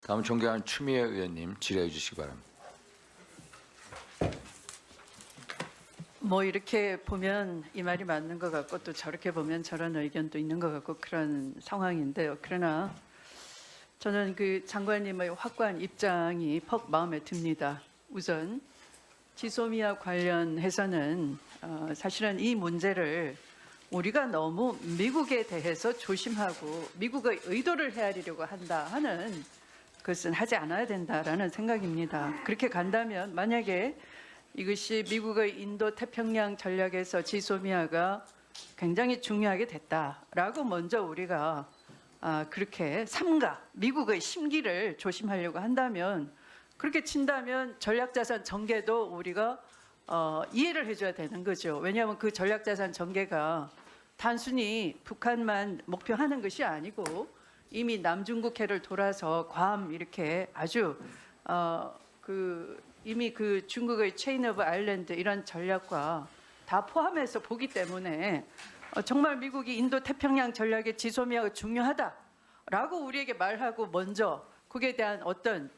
다음 존경하는 추미애 의원님 질의해 주시기 바랍니다. 뭐 이렇게 보면 이 말이 맞는 것 같고 또 저렇게 보면 저런 의견도 있는 것 같고 그런 상황인데요. 그러나 저는 그 장관님의 확고한 입장이 퍽 마음에 듭니다. 우선 지소미아 관련해서는 사실은 이 문제를 우리가 너무 미국에 대해서 조심하고 미국의 의도를 헤아리려고 한다 하는 그것은 하지 않아야 된다라는 생각입니다. 그렇게 간다면 만약에 이것이 미국의 인도 태평양 전략에서 지소미아가 굉장히 중요하게 됐다라고 먼저 우리가 그렇게 삼가 미국의 심기를 조심하려고 한다면 그렇게 친다면 전략자산 전개도 우리가 이해를 해줘야 되는 거죠. 왜냐하면 그 전략자산 전개가 단순히 북한만 목표하는 것이 아니고 이미 남중국해를 돌아서 괌 이렇게 아주 이미 그 중국의 체인 오브 아일랜드 이런 전략과 다 포함해서 보기 때문에 정말 미국이 인도 태평양 전략의 지소미아가 중요하다라고 우리에게 말하고 먼저 그에 대한 어떤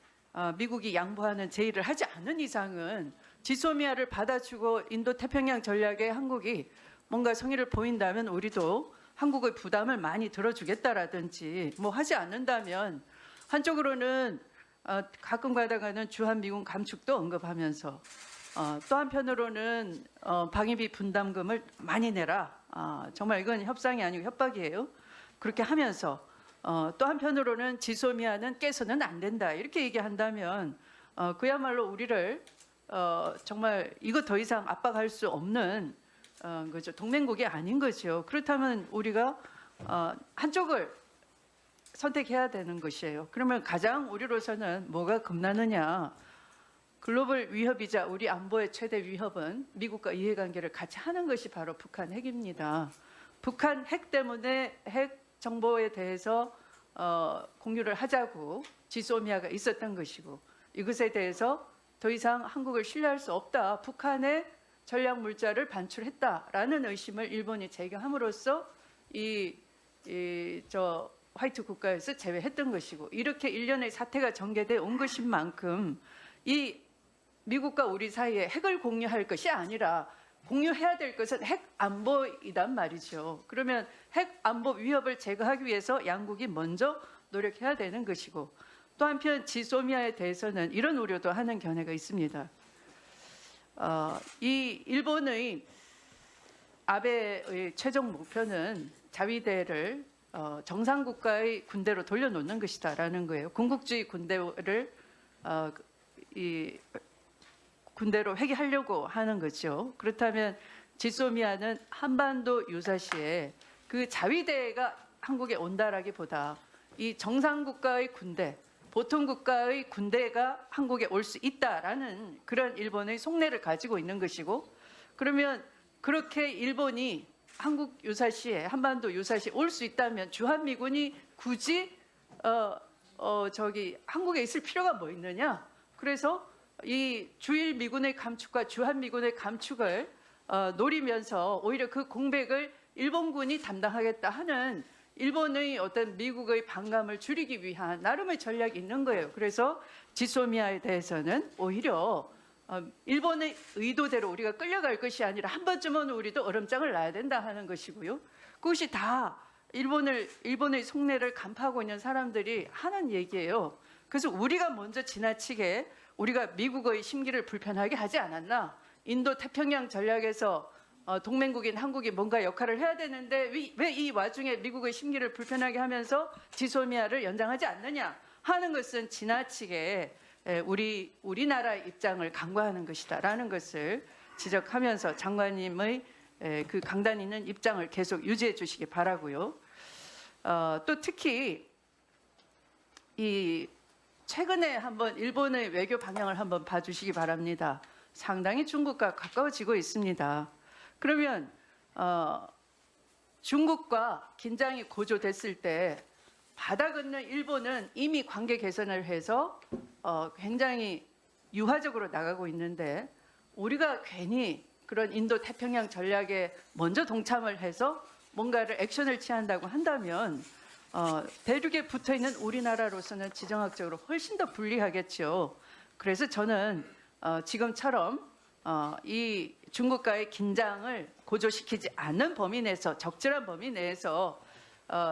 미국이 양보하는 제의를 하지 않는 이상은 지소미아를 받아주고 인도 태평양 전략에 한국이 뭔가 성의를 보인다면 우리도 한국의 부담을 많이 들어주겠다라든지 뭐 하지 않는다면 한쪽으로는 가끔 가다가는 주한미군 감축도 언급하면서 또 한편으로는 방위비 분담금을 많이 내라. 정말 이건 협상이 아니고 협박이에요. 그렇게 하면서 또 한편으로는 지소미아는 깨서는 안 된다. 이렇게 얘기한다면 그야말로 우리를 정말 이거 더 이상 압박할 수 없는 거죠. 동맹국이 아닌 거죠. 그렇다면 우리가 한쪽을 선택해야 되는 것이에요. 그러면 가장 우리로서는 뭐가 겁나느냐. 글로벌 위협이자 우리 안보의 최대 위협은 미국과 이해관계를 같이 하는 것이 바로 북한 핵입니다. 북한 핵 때문에 핵 정보에 대해서 공유를 하자고 지소미아가 있었던 것이고 이것에 대해서 더 이상 한국을 신뢰할 수 없다. 북한의 전략 물자를 반출했다라는 의심을 일본이 제기함으로써 화이트 국가에서 제외했던 것이고 이렇게 일련의 사태가 전개돼 온 것인 만큼 이 미국과 우리 사이에 핵을 공유할 것이 아니라 공유해야 될 것은 핵 안보이단 말이죠. 그러면 핵 안보 위협을 제거하기 위해서 양국이 먼저 노력해야 되는 것이고 또 한편 지소미아에 대해서는 이런 우려도 하는 견해가 있습니다. 이 일본의 아베의 최종 목표는 자위대를 정상국가의 군대로 돌려놓는 것이다라는 거예요. 군국주의 군대를 군대로 회귀하려고 하는 거죠. 그렇다면 지소미아는 한반도 유사시에 그 자위대가 한국에 온다라기보다 이 정상국가의 군대, 보통 국가의 군대가 한국에 올 수 있다라는 그런 일본의 속내를 가지고 있는 것이고 그러면 그렇게 일본이 한국 유사시에 한반도 유사시에 올 수 있다면 주한미군이 굳이 한국에 있을 필요가 뭐 있느냐? 그래서 이 주일 미군의 감축과 주한미군의 감축을 노리면서 오히려 그 공백을 일본군이 담당하겠다 하는 일본의 어떤 미국의 반감을 줄이기 위한 나름의 전략이 있는 거예요. 그래서 지소미아에 대해서는 오히려 일본의 의도대로 우리가 끌려갈 것이 아니라 한 번쯤은 우리도 얼음장을 놔야 된다 하는 것이고요. 그것이 다 일본의 속내를 간파하고 있는 사람들이 하는 얘기예요. 그래서 우리가 먼저 지나치게 우리가 미국의 심기를 불편하게 하지 않았나? 인도 태평양 전략에서 동맹국인 한국이 뭔가 역할을 해야 되는데 왜 이 와중에 미국의 심기를 불편하게 하면서 지소미아를 연장하지 않느냐 하는 것은 지나치게 우리나라의 입장을 간과하는 것이다라는 것을 지적하면서 장관님의 그 강단 있는 입장을 계속 유지해 주시기 바라고요. 또 특히 이 최근에 한번 일본의 외교 방향을 한번 봐주시기 바랍니다. 상당히 중국과 가까워지고 있습니다. 그러면 중국과 긴장이 고조됐을 때 바다 건너 일본은 이미 관계 개선을 해서 굉장히 유화적으로 나가고 있는데 우리가 괜히 그런 인도 태평양 전략에 먼저 동참을 해서 뭔가를 액션을 취한다고 한다면 대륙에 붙어 있는 우리나라로서는 지정학적으로 훨씬 더 불리하겠죠. 그래서 저는 지금처럼 이 중국과의 긴장을 고조시키지 않는 범위 내에서 적절한 범위 내에서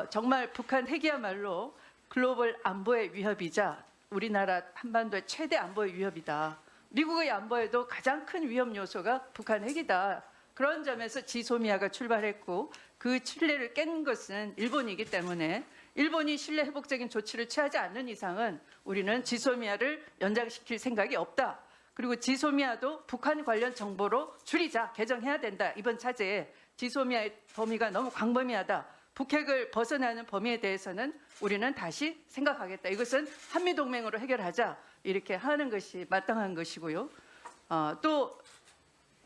정말 북한 핵이야말로 글로벌 안보의 위협이자 우리나라 한반도의 최대 안보의 위협이다. 미국의 안보에도 가장 큰 위협 요소가 북한 핵이다. 그런 점에서 지소미아가 출발했고 그 신뢰를 깬 것은 일본이기 때문에 일본이 신뢰 회복적인 조치를 취하지 않는 이상은 우리는 지소미아를 연장시킬 생각이 없다. 그리고 지소미아도 북한 관련 정보로 줄이자, 개정해야 된다. 이번 차제에 지소미아의 범위가 너무 광범위하다. 북핵을 벗어나는 범위에 대해서는 우리는 다시 생각하겠다. 이것은 한미동맹으로 해결하자. 이렇게 하는 것이 마땅한 것이고요. 또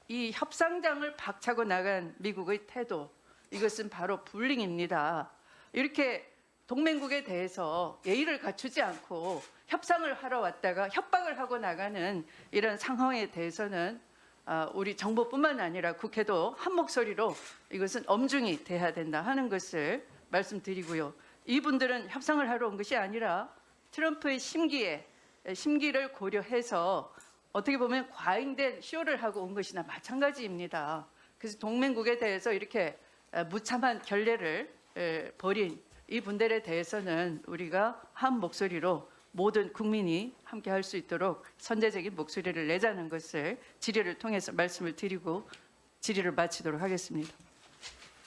이 협상장을 박차고 나간 미국의 태도, 이것은 바로 불링입니다. 이렇게 동맹국에 대해서 예의를 갖추지 않고 협상을 하러 왔다가 협박을 하고 나가는 이런 상황에 대해서는 우리 정부뿐만 아니라 국회도 한 목소리로 이것은 엄중히 대해야 된다 하는 것을 말씀드리고요. 이분들은 협상을 하러 온 것이 아니라 트럼프의 심기를 고려해서 어떻게 보면 과잉된 쇼를 하고 온 것이나 마찬가지입니다. 그래서 동맹국에 대해서 이렇게 무참한 결례를 벌인 이 분들에 대해서는 우리가 한 목소리로 모든 국민이 함께 할 수 있도록 선제적인 목소리를 내자는 것을 질의를 통해서 말씀을 드리고 질의를 마치도록 하겠습니다.